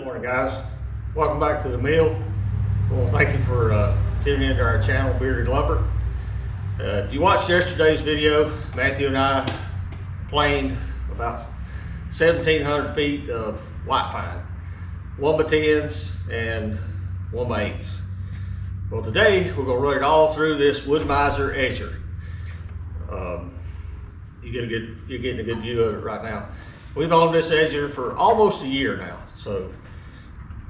Morning, guys. Welcome back to the mill. Well, thank you for tuning into our channel, Bearded Lumber. If you watched yesterday's video, Matthew and I planed about 1,700 feet of white pine, 1x10s and 1x8s. Well, today we're going to run it all through this WoodMizer Edger. You're getting a good view of it right now. We've owned this Edger for almost a year now, so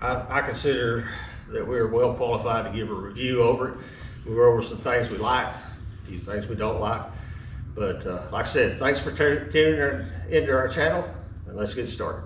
I consider that we're well qualified to give a review over it. We'll go over some things we like, a few things we don't like. But like I said, thanks for tuning into our channel, and let's get started.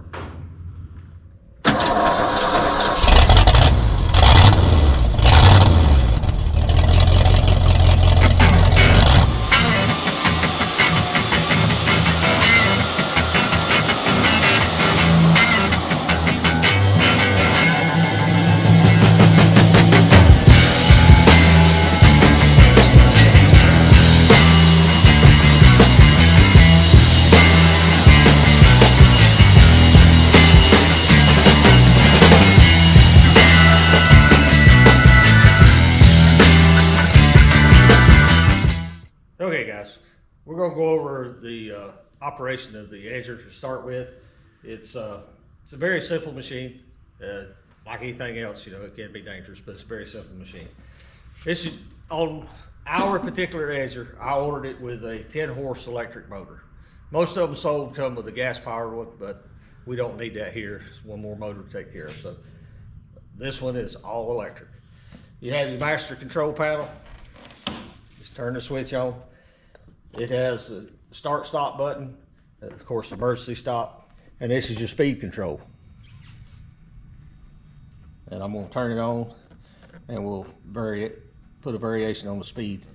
Okay guys, we're going to go over the operation of the Edger to start with. It's a very simple machine. Like anything else, you know, it can be dangerous, but it's a very simple machine. This is on our particular Edger. I ordered it with a 10-horse electric motor. Most of them sold come with a gas-powered one, but we don't need that here. It's one more motor to take care of. So this one is all electric. You have your master control panel. Just turn the switch on. It has a start-stop button, of course, emergency stop, and this is your speed control. And I'm going to turn it on, and we'll vary it, put a variation on the speed.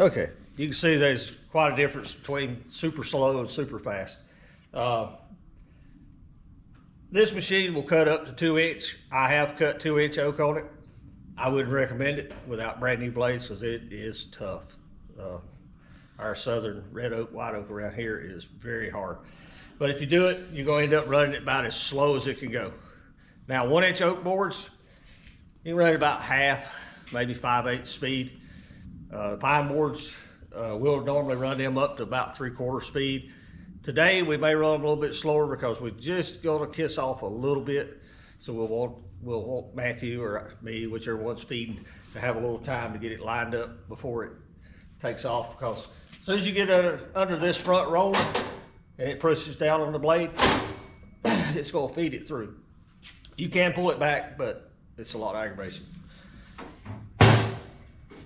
Okay, you can see there's quite a difference between super slow and super fast. This machine will cut up to 2-inch. I have cut 2-inch oak on it. I wouldn't recommend it without brand new blades because it is tough. Our southern red oak, white oak around here is very hard. But if you do it, you're going to end up running it about as slow as it can go. Now, 1-inch oak boards, you can run it about half, maybe 5/8 speed. Pine boards, we'll normally run them up to about 3/4 speed. Today we may run them a little bit slower because we're just going to kiss off a little bit. So we'll want Matthew or me, whichever one's feeding, to have a little time to get it lined up before it takes off. Because as soon as you get under this front roller and it pushes down on the blade, it's going to feed it through. You can pull it back, but it's a lot of aggravation.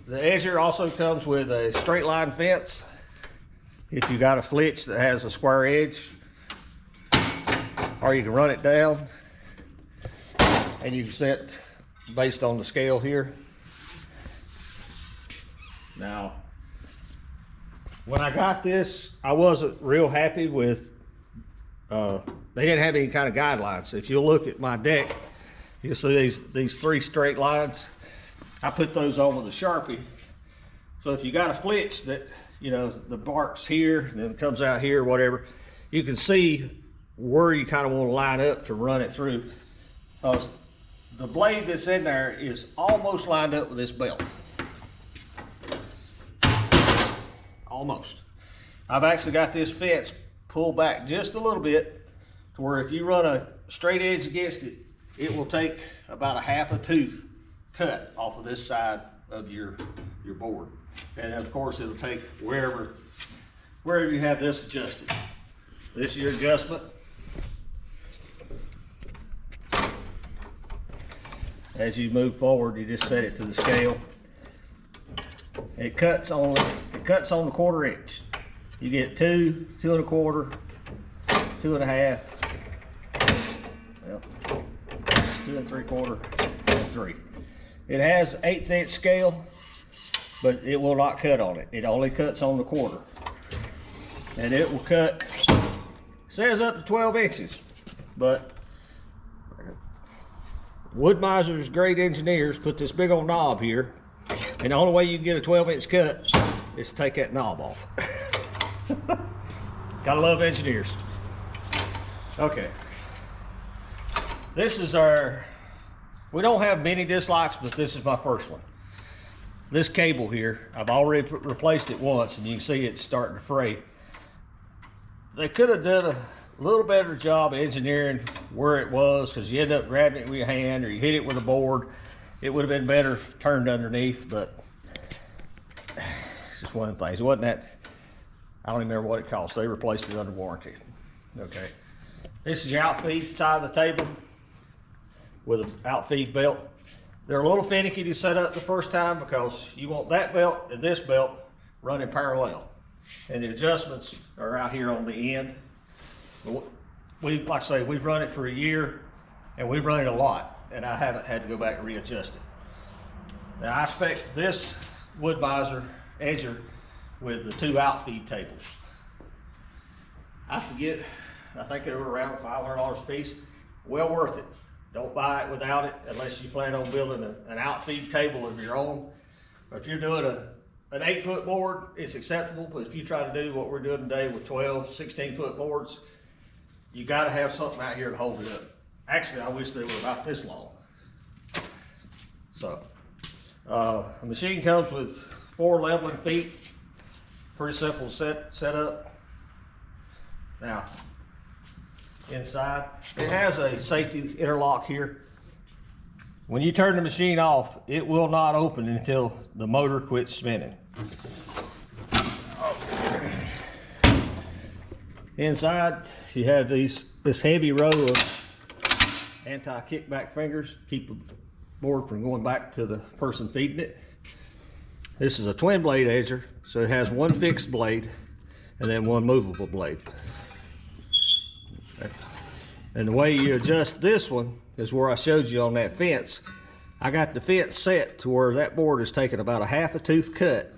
The Edger also comes with a straight line fence. If you got a flitch that has a square edge, or you can run it down and you can set based on the scale here. Now, when I got this, I wasn't real happy with, they didn't have any kind of guidelines. If you look at my deck, you'll see these 3 straight lines. I put those on with a Sharpie. So if you got a flitch that, you know, the bark's here, and then it comes out here, whatever, you can see where you kind of want to line up to run it through. The blade that's in there is almost lined up with this belt. Almost. I've actually got this fence pulled back just a little bit to where if you run a straight edge against it, it will take about a half a tooth cut off of this side of your board. And of course it'll take wherever you have this adjusted. This is your adjustment. As you move forward, you just set it to the scale. It cuts on the 1/4 inch. You get 2, 2 1/4, 2 1/2, well, 2 3/4, 3. It has 1/8 inch scale, but it will not cut on it. It only cuts on the 1/4. And it will cut, says up to 12 inches, but WoodMizer's great engineers put this big old knob here, and the only way you can get a 12-inch cut is to take that knob off. Gotta love engineers. Okay. This is our, we don't have many dislikes, but this is my first one. This cable here, I've already replaced it once, and you can see it's starting to fray. They could have done a little better job engineering where it was, because you end up grabbing it with your hand or you hit it with a board. It would have been better turned underneath, but it's just one of the things. It wasn't that, I don't even remember what it cost. They replaced it under warranty. Okay. This is your outfeed side of the table with an outfeed belt. They're a little finicky to set up the first time because you want that belt and this belt running parallel. And the adjustments are out here on the end. Like I say, we've run it for a year and we've run it a lot, and I haven't had to go back and readjust it. Now I spec this WoodMizer Edger with the 2 outfeed tables. I forget, I think they were around $500 a piece. Well worth it. Don't buy it without it unless you plan on building an outfeed table of your own. But if you're doing an 8-foot board, it's acceptable. But if you try to do what we're doing today with 12, 16-foot boards, you got to have something out here to hold it up. Actually, I wish they were about this long. So, the machine comes with 4 leveling feet. Pretty simple set up. Now, inside, it has a safety interlock here. When you turn the machine off, it will not open until the motor quits spinning. Inside, you have this heavy row of anti-kickback fingers, keep the board from going back to the person feeding it. This is a twin blade edger, so it has 1 fixed blade and then 1 movable blade. Okay. And the way you adjust this one is where I showed you on that fence. I got the fence set to where that board is taking about a 1/2 tooth cut.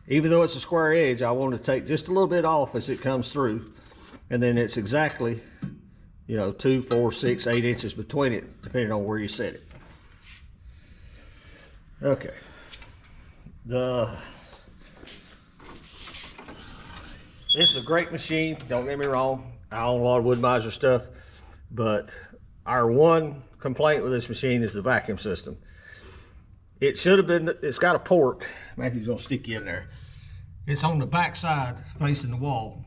Even though it's a square edge, I want to take just a little bit off as it comes through. And then it's exactly, you know, 2, 4, 6, 8 inches between it, depending on where you set it. Okay. This is a great machine, don't get me wrong. I own a lot of WoodMizer stuff, but our one complaint with this machine is the vacuum system. It should have been, it's got a port. Matthew's gonna stick you in there. It's on the back side facing the wall.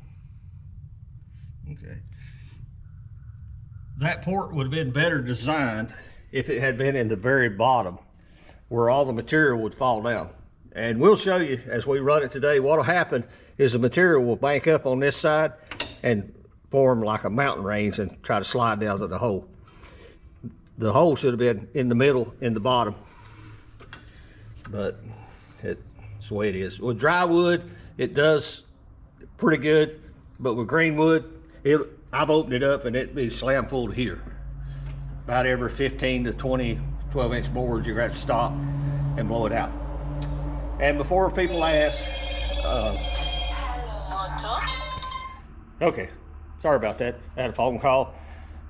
Okay. That port would have been better designed if it had been in the very bottom where all the material would fall down. And we'll show you as we run it today. What'll happen is the material will bank up on this side and form like a mountain range and try to slide down to the hole. The hole should have been in the middle, in the bottom, but it's the way it is. With dry wood, it does pretty good, but with green wood, I've opened it up and it'd be slam full to here. About every 15 to 20 12-inch boards, you're gonna have to stop and blow it out. And before people ask, okay, sorry about that. I had a phone call.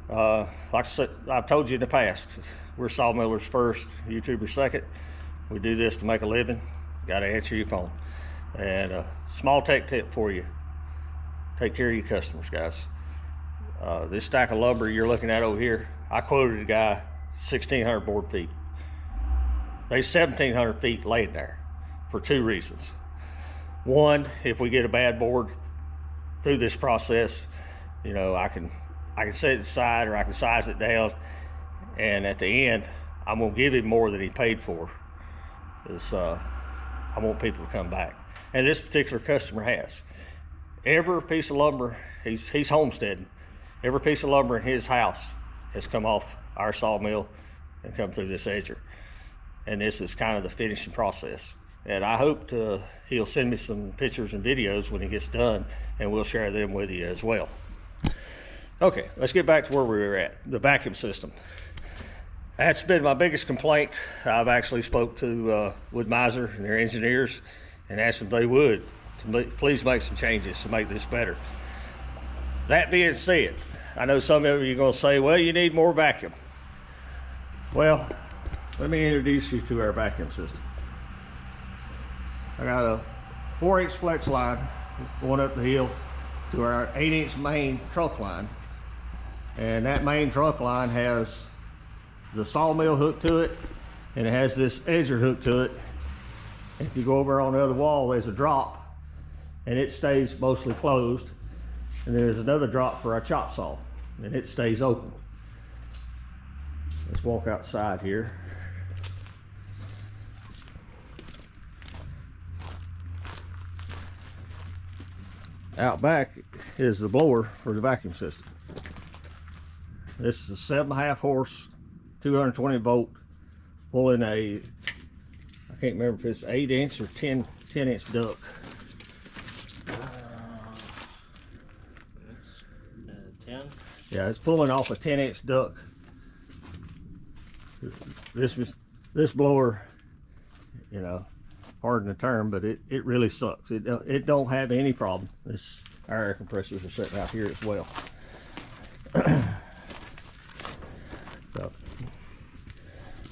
Like I said, I've told you in the past, we're sawmillers first, YouTubers second. We do this to make a living. Got to answer your phone. And a small tech tip for you: take care of your customers, guys. This stack of lumber you're looking at over here, I quoted a guy 1,600 board feet. There's 1,700 feet laid there for 2 reasons. One, if we get a bad board through this process, you know, I can set it aside or I can size it down, and at the end, I'm gonna give him more than he paid for. Because I want people to come back. And this particular customer has. Every piece of lumber, he's homesteading. Every piece of lumber in his house has come off our sawmill and come through this edger. And this is kind of the finishing process. And I hope he'll send me some pictures and videos when he gets done, and we'll share them with you as well. Okay, let's get back to where we were at, the vacuum system. That's been my biggest complaint. I've actually spoke to WoodMizer and their engineers and asked them if they would to please make some changes to make this better. That being said, I know some of you are going to say, well, you need more vacuum. Well, let me introduce you to our vacuum system. I got a 4-inch flex line going up the hill to our 8-inch main trunk line. And that main trunk line has the sawmill hooked to it, and it has this edger hooked to it. If you go over on the other wall, there's a drop, and it stays mostly closed. And there's another drop for our chop saw, and it stays open. Let's walk outside here. Out back is the blower for the vacuum system. This is a 7.5 horse, 220 volt, pulling a, I can't remember if it's 8-inch or 10-inch duct. It's 10. Yeah, it's pulling off a 10-inch duct. This blower, you know, pardon the term, but it really sucks. It don't have any problem. Our air compressors are sitting out here as well. So,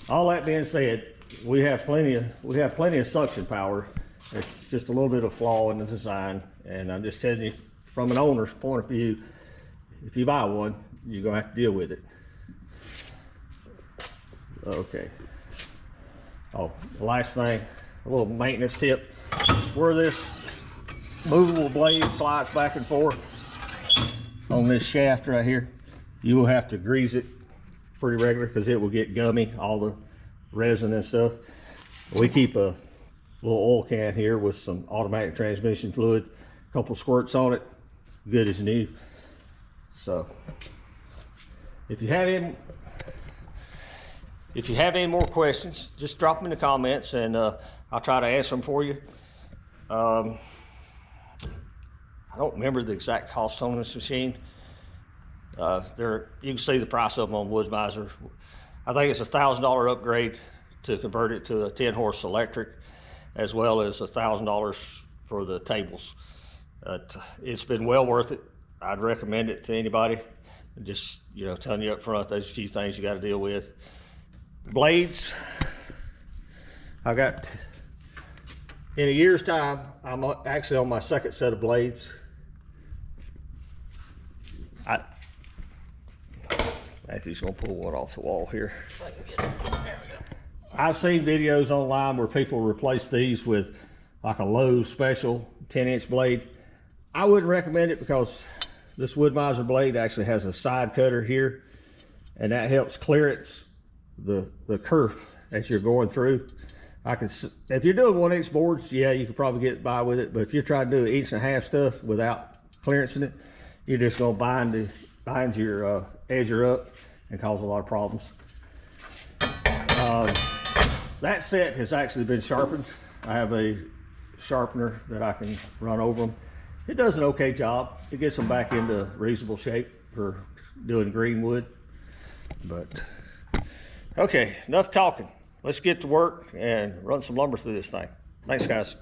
all that being said, we have plenty of suction power. There's just a little bit of flaw in the design, and I'm just telling you from an owner's point of view, if you buy one, you're gonna have to deal with it. Okay. Oh, the last thing, a little maintenance tip. Where this movable blade slides back and forth on this shaft right here, you will have to grease it pretty regular because it will get gummy, all the resin and stuff. We keep a little oil can here with some automatic transmission fluid, a couple squirts on it, good as new. So if you have any more questions, just drop them in the comments, and I'll try to answer them for you. I don't remember the exact cost on this machine. You can see the price of them on WoodMizer. I think it's a $1,000 upgrade to convert it to a 10-horse electric, as well as $1,000 for the tables. It's been well worth it. I'd recommend it to anybody. Just, you know, telling you up front, there's a few things you got to deal with. Blades, I got, in a year's time, I'm actually on my second set of blades. Matthew's gonna pull one off the wall here. I've seen videos online where people replace these with like a Lowe's special 10-inch blade. I wouldn't recommend it because this WoodMizer blade actually has a side cutter here, and that helps clearance the kerf as you're going through. If you're doing 1-inch boards, yeah, you could probably get by with it, but if you're trying to do 1.5-inch stuff without clearancing it, you're just gonna bind your edger up and cause a lot of problems. That set has actually been sharpened. I have a sharpener that I can run over them. It does an okay job. It gets them back into reasonable shape for doing green wood. But okay, enough talking. Let's get to work and run some lumber through this thing. Thanks, guys.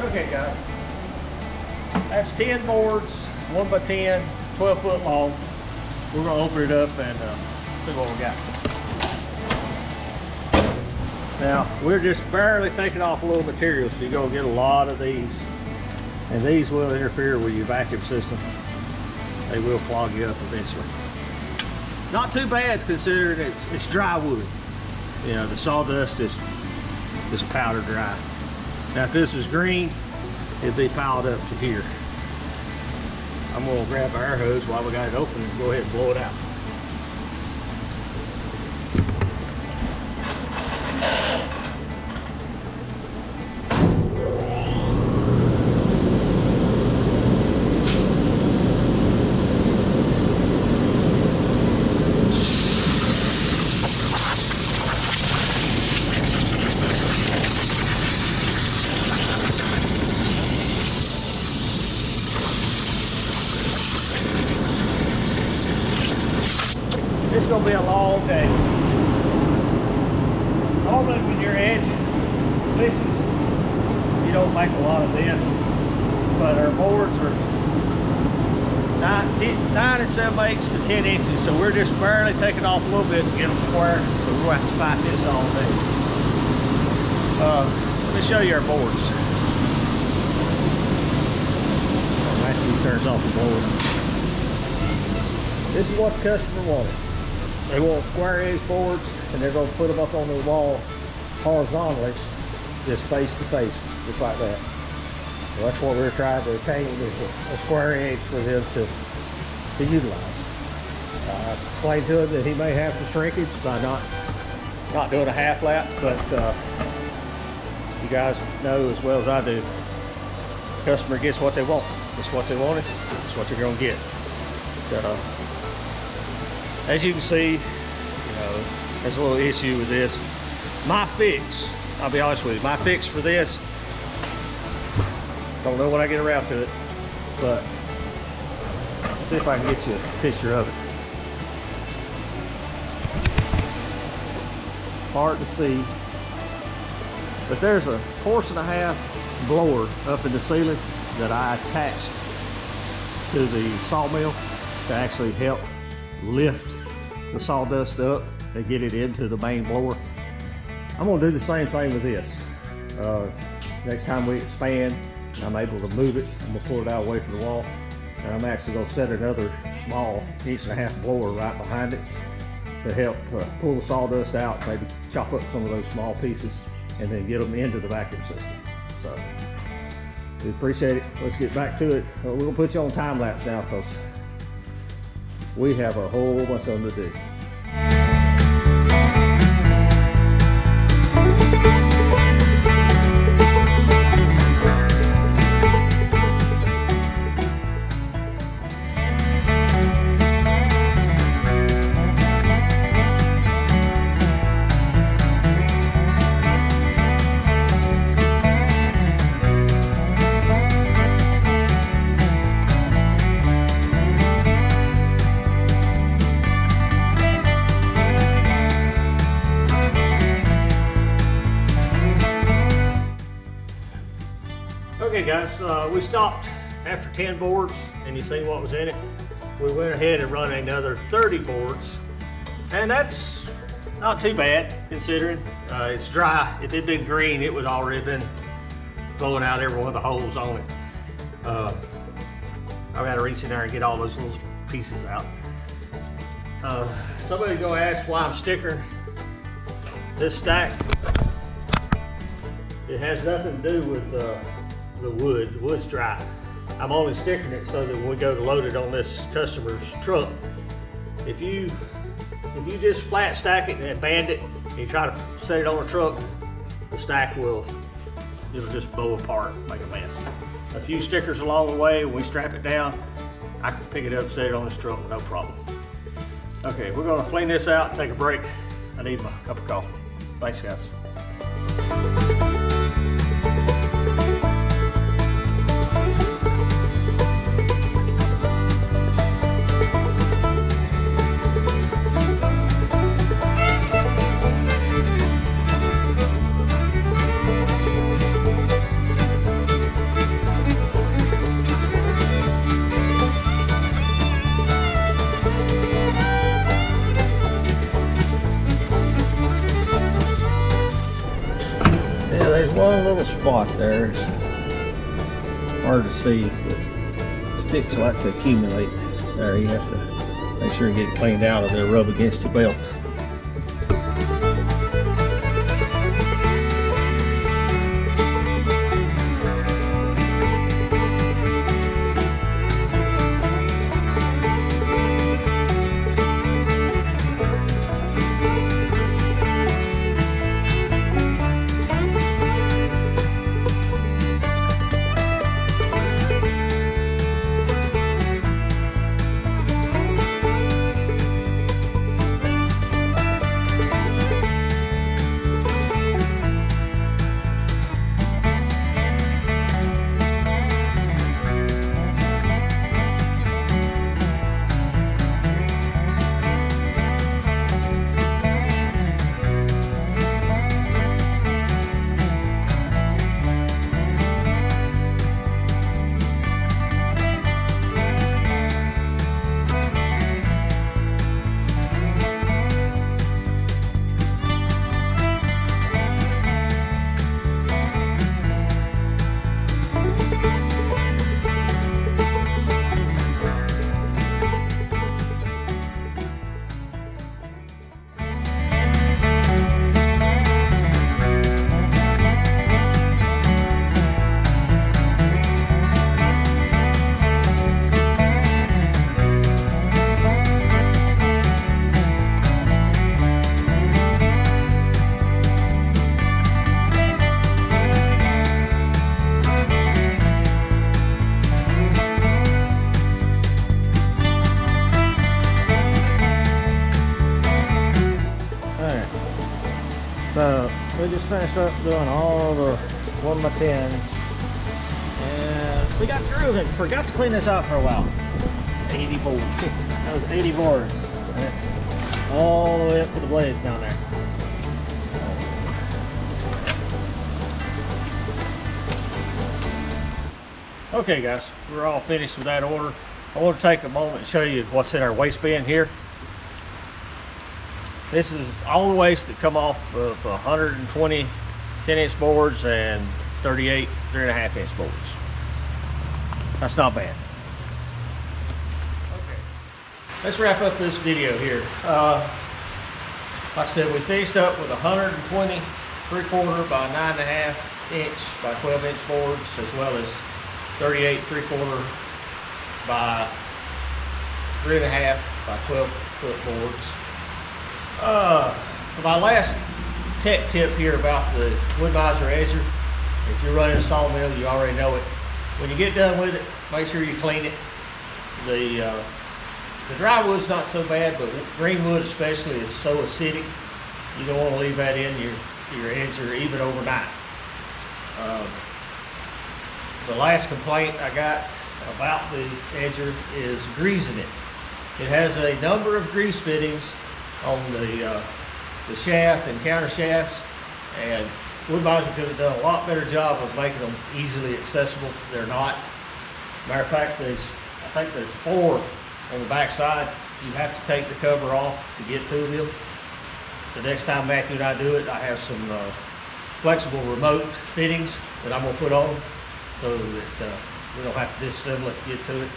Okay guys, that's 10 boards, 1 by 10, 12 foot long. We're gonna open it up and see what we got. Now, we're just barely taking off a little material, so you're gonna get a lot of these. And these will interfere with your vacuum system. They will clog you up eventually. Not too bad considering it's dry wood. You know, the sawdust is powder dry. Now if this is green, it'd be piled up to here. I'm gonna grab our air hose while we got it open and go ahead and blow it out. It's gonna be a long day. Normally when you're edge fixes, you don't make a lot of this, but our boards are 9 7/8 to 10 inches, so we're just barely taking off a little bit to get them square, so we're gonna have to fight this all day. Let me show you our boards. After he turns off the board. This is what the customer wanted. They want square edge boards, and they're going to put them up on the wall horizontally, just face to face, just like that. So that's what we're trying to attain, is a square edge for them to utilize. I explained to him that he may have some shrinkage by not doing a half lap, but you guys know as well as I do, the customer gets what they want. It's what they wanted, it's what they're going to get. As you can see, you know, there's a little issue with this. My fix, I'll be honest with you, my fix for this, don't know when I get around to it, but let's see if I can get you a picture of it. Hard to see, but there's a 1.5 blower up in the ceiling that I attached to the sawmill to actually help lift the sawdust up and get it into the main blower. I'm going to do the same thing with this. Next time we expand, I'm able to move it. I'm going to pull it out away from the wall, and I'm actually going to set another small 1.5 blower right behind it to help pull the sawdust out, maybe chop up some of those small pieces, and then get them into the vacuum system. So we appreciate it. Let's get back to it. We're going to put you on time lapse now because we have a whole bunch of them to do. Okay guys, we stopped after 10 boards and you seen what was in it. We went ahead and run another 30 boards, and that's not too bad considering it's dry. If it'd been green, it would already been blowing out every one of the holes on it. I've got to reach in there and get all those little pieces out. Somebody's gonna ask why I'm stickering this stack. It has nothing to do with the wood. The wood's dry. I'm only sticking it so that when we go to load it on this customer's truck, if you just flat stack it and band it and you try to set it on a truck, the stack it'll just blow apart, make a mess. A few stickers along the way, when we strap it down, I can pick it up, set it on this truck, no problem. Okay, we're gonna clean this out and take a break. I need my cup of coffee. Thanks guys. spot there. It's hard to see, but sticks like to accumulate. There, you have to make sure you get it cleaned out or they'll rub against your belt. So we just finished up doing all the 1x10s, and we got grooving. Forgot to clean this out for a while. 80 boards. That was 80 boards. That's all the way up to the blades down there. Okay guys, we're all finished with that order. I want to take a moment and show you what's in our waste bin here. This is all the waste that come off of 120 10-inch boards and 38 3.5-inch boards. That's not bad. Okay, let's wrap up this video here. Like I said, we finished up with 120 3/4 by 9.5 inch by 12-inch boards, as well as 38 3/4 by 3.5 by 12-foot boards. For my last tech tip here about the WoodMizer Edger, if you're running a sawmill, you already know it. When you get done with it, make sure you clean it. The dry wood's not so bad, but green wood especially is so acidic, you don't want to leave that in your edger even overnight. The last complaint I got about the edger is greasing it. It has a number of grease fittings on the shaft and counter shafts, and WoodMizer could have done a lot better job of making them easily accessible. They're not. Matter of fact, I think there's 4 on the back side. You have to take the cover off to get to them. The next time Matthew and I do it, I have some flexible remote fittings that I'm going to put on so that we don't have to disassemble it to get to it.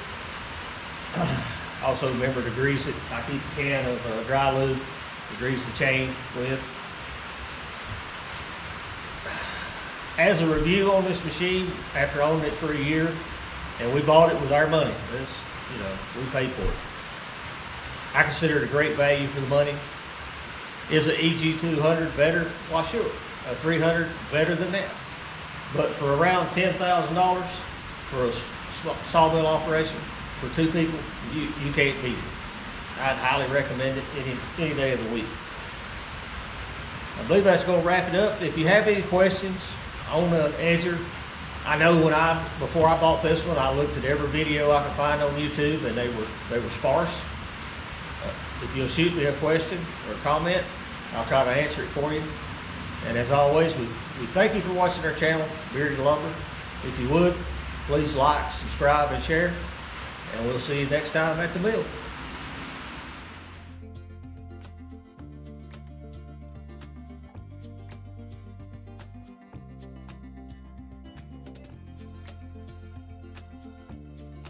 Also remember to grease it. I keep a can of dry lube to grease the chain with. As a review on this machine, after owning it for a year, and we bought it with our money, we paid for it. I consider it a great value for the money. Is an EG200 better? Why sure. A 300 better than that. But for around $10,000 for a sawmill operation, for 2 people, you can't beat it. I'd highly recommend it any day of the week. I believe that's going to wrap it up. If you have any questions on the Edger, I know before I bought this one, I looked at every video I could find on YouTube, and they were sparse. If you'll shoot me a question or a comment, I'll try to answer it for you. And as always, we thank you for watching our channel, Bearded Lumber. If you would, please like, subscribe, and share. And we'll see you next time at the mill.